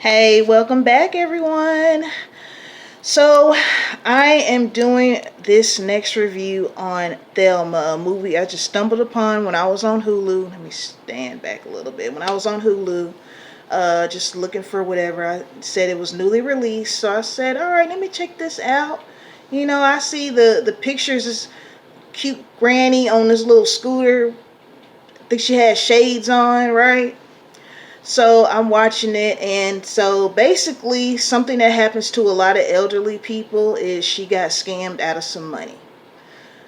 Hey, welcome back, everyone. So, I am doing this next review on Thelma, a movie I just stumbled upon when I was on Hulu. Let me stand back a little bit. When I was on Hulu, just looking for whatever, I said it was newly released. So I said, all right, let me check this out. I see the pictures. This cute granny on this little scooter. I think she had shades on, right? So I'm watching it, and so basically, something that happens to a lot of elderly people is she got scammed out of some money.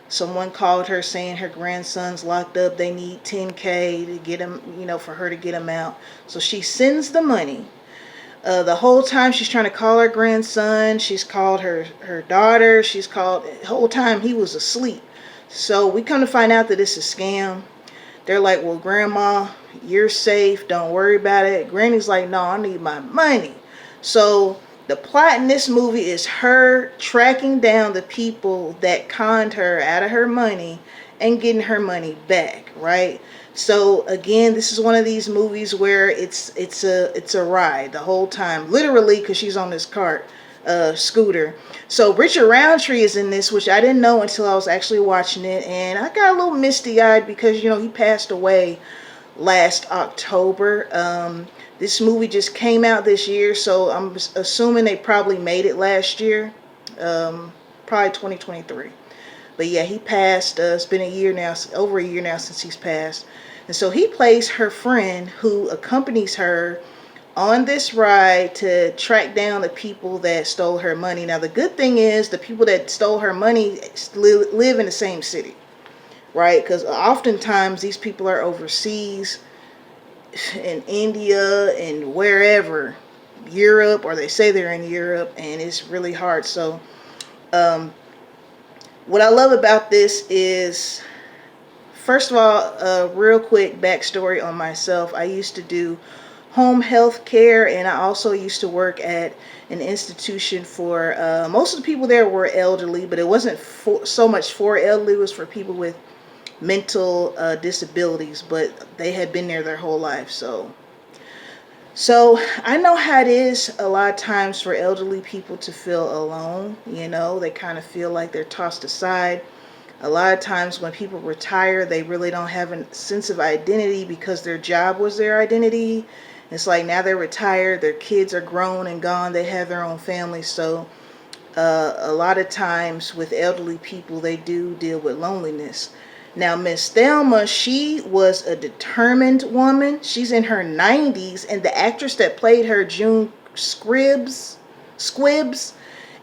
Someone called her saying her grandson's locked up. They need 10K to get him, for her to get him out. So she sends the money. The whole time she's trying to call her grandson. She's called her daughter. She's called the whole time he was asleep. So we come to find out that it's a scam. They're like, well, Grandma, you're safe. Don't worry about it. Granny's like, no, I need my money. So the plot in this movie is her tracking down the people that conned her out of her money and getting her money back, right? So again, this is one of these movies where it's a ride the whole time, literally, because she's on this cart, scooter. So Richard Roundtree is in this, which I didn't know until I was actually watching it, and I got a little misty eyed because he passed away last October. This movie just came out this year, so I'm assuming they probably made it last year, probably 2023. But yeah, he passed. It's been a year now, over a year now since he's passed. And so he plays her friend who accompanies her on this ride to track down the people that stole her money. Now, the good thing is the people that stole her money live in the same city, right? Because oftentimes these people are overseas in India and wherever, Europe, or they say they're in Europe, and it's really hard. So, what I love about this is, first of all, a real quick backstory on myself. I used to do home health care, and I also used to work at an institution for, most of the people there were elderly, but it wasn't so much for elderly, it was for people with mental disabilities, but they had been there their whole life. So I know how it is a lot of times for elderly people to feel alone. They kind of feel like they're tossed aside. A lot of times when people retire, they really don't have a sense of identity because their job was their identity. It's like now they're retired, their kids are grown and gone, they have their own families. So a lot of times with elderly people, they do deal with loneliness. Now, Miss Thelma, she was a determined woman. She's in her 90s, and the actress that played her, June Squibbs,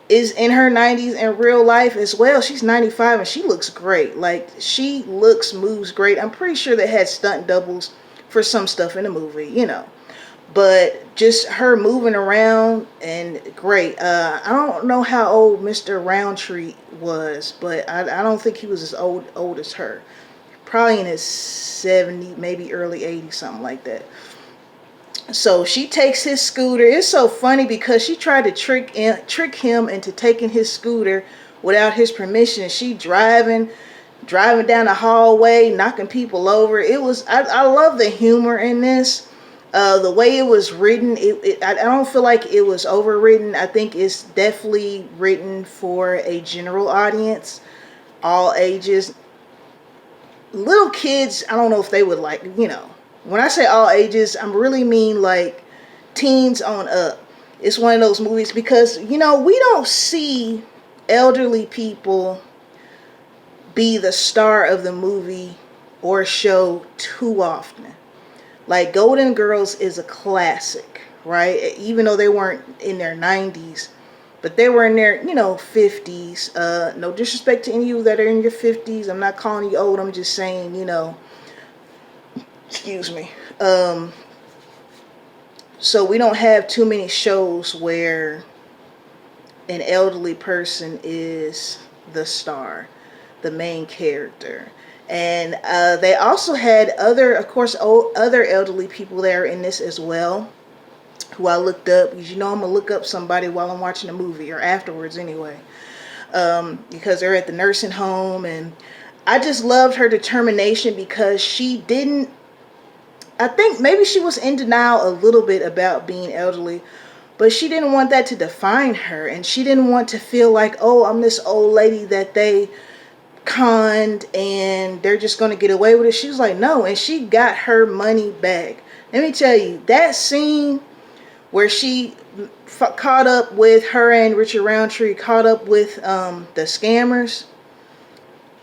is in her 90s in real life as well. She's 95, and she looks great. Like, she moves great. I'm pretty sure they had stunt doubles for some stuff in the movie. But just her moving around and great. I don't know how old Mr. Roundtree was, but I don't think he was as old as her. Probably in his 70s, maybe early 80s, something like that. So she takes his scooter. It's so funny because she tried to trick him into taking his scooter without his permission. She driving down the hallway, knocking people over. I love the humor in this. The way it was written, I don't feel like it was overwritten. I think it's definitely written for a general audience, all ages. Little kids, I don't know if they would when I say all ages, I really mean like teens on up. It's one of those movies because, we don't see elderly people be the star of the movie or show too often. Like Golden Girls is a classic, right? Even though they weren't in their 90s, but they were in their, 50s. No disrespect to any of you that are in your 50s. I'm not calling you old. I'm just saying, excuse me. So we don't have too many shows where an elderly person is the star, the main character. And they also had other elderly people there in this as well, who I looked up, because I'm going to look up somebody while I'm watching a movie, or afterwards anyway, because they're at the nursing home. And I just loved her determination because she didn't I think maybe she was in denial a little bit about being elderly, but she didn't want that to define her, and she didn't want to feel like, oh, I'm this old lady that they conned and they're just going to get away with it. She was like, no, and she got her money back. Let me tell you, that scene where she caught up with her and Richard Roundtree, caught up with the scammers.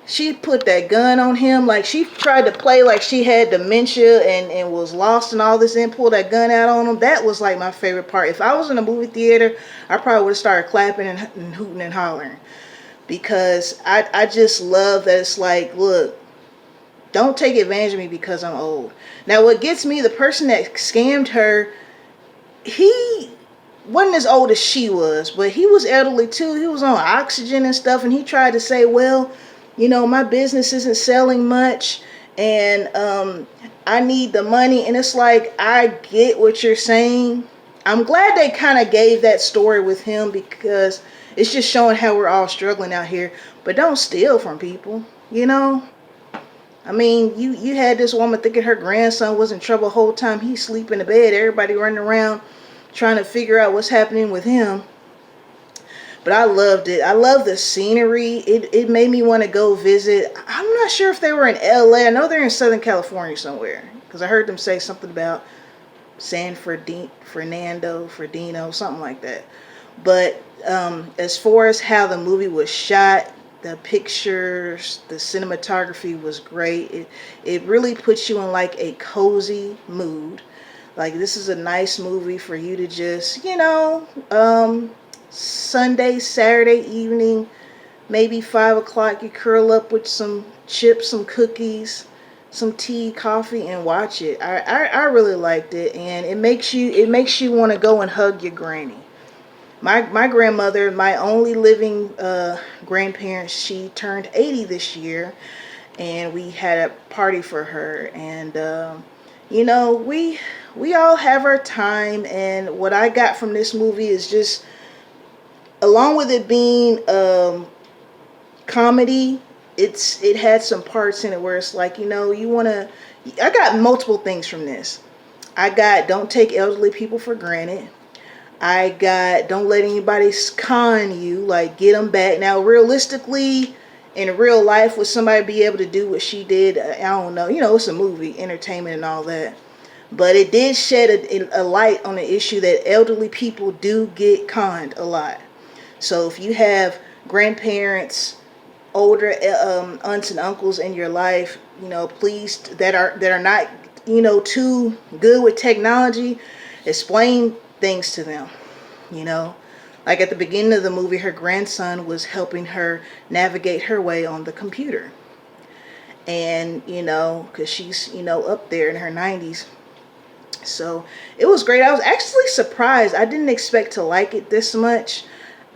She put that gun on him. Like, she tried to play like she had dementia and was lost and all this, and pulled that gun out on him. That was like my favorite part. If I was in a movie theater, I probably would have started clapping and hooting and hollering, because I just love that it's like, look, don't take advantage of me because I'm old. Now, what gets me, the person that scammed her, he wasn't as old as she was, but he was elderly too. He was on oxygen and stuff, and he tried to say, well, my business isn't selling much, and I need the money. And it's like, I get what you're saying. I'm glad they kind of gave that story with him, because it's just showing how we're all struggling out here. But don't steal from people, I mean, you had this woman thinking her grandson was in trouble the whole time. He's sleeping in the bed. Everybody running around trying to figure out what's happening with him. But I loved it. I love the scenery. It made me want to go visit. I'm not sure if they were in LA. I know they're in Southern California somewhere, because I heard them say something about San Ferdinando, something like that. But as far as how the movie was shot, the pictures, the cinematography was great. It really puts you in like a cozy mood. Like, this is a nice movie for you to just, Sunday, Saturday evening, maybe 5 o'clock, you curl up with some chips, some cookies, some tea, coffee, and watch it. I really liked it, and it makes you want to go and hug your granny. My grandmother, my only living grandparent, she turned 80 this year, and we had a party for her. And we all have our time. And what I got from this movie is just, along with it being comedy, it had some parts in it where it's like, I got multiple things from this. I got, don't take elderly people for granted. I got, don't let anybody con you, like, get them back. Now, realistically, in real life, would somebody be able to do what she did? I don't know. It's a movie, entertainment and all that. But it did shed a light on the issue that elderly people do get conned a lot. So if you have grandparents, older aunts and uncles in your life, please, that are not, too good with technology, explain things to them. Like at the beginning of the movie, her grandson was helping her navigate her way on the computer. And, because she's, up there in her 90s. So it was great. I was actually surprised. I didn't expect to like it this much.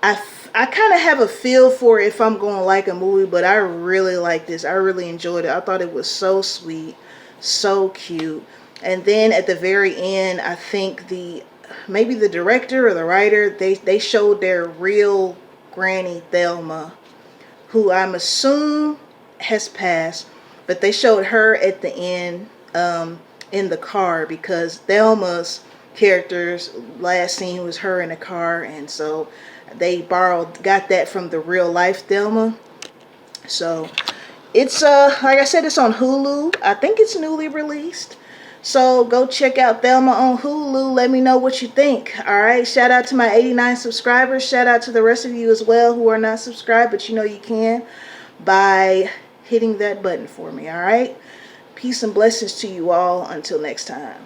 I kind of have a feel for if I'm going to like a movie, but I really like this. I really enjoyed it. I thought it was so sweet, so cute. And then at the very end, I think maybe the director or the writer, they showed their real granny, Thelma, who I'm assuming has passed, but they showed her at the end in the car, because Thelma's character's last scene was her in a car, and so they got that from the real life Thelma. So it's like I said, it's on Hulu. I think it's newly released. So go check out Thelma on Hulu. Let me know what you think. All right. Shout out to my 89 subscribers. Shout out to the rest of you as well who are not subscribed, but you can by hitting that button for me. All right. Peace and blessings to you all. Until next time.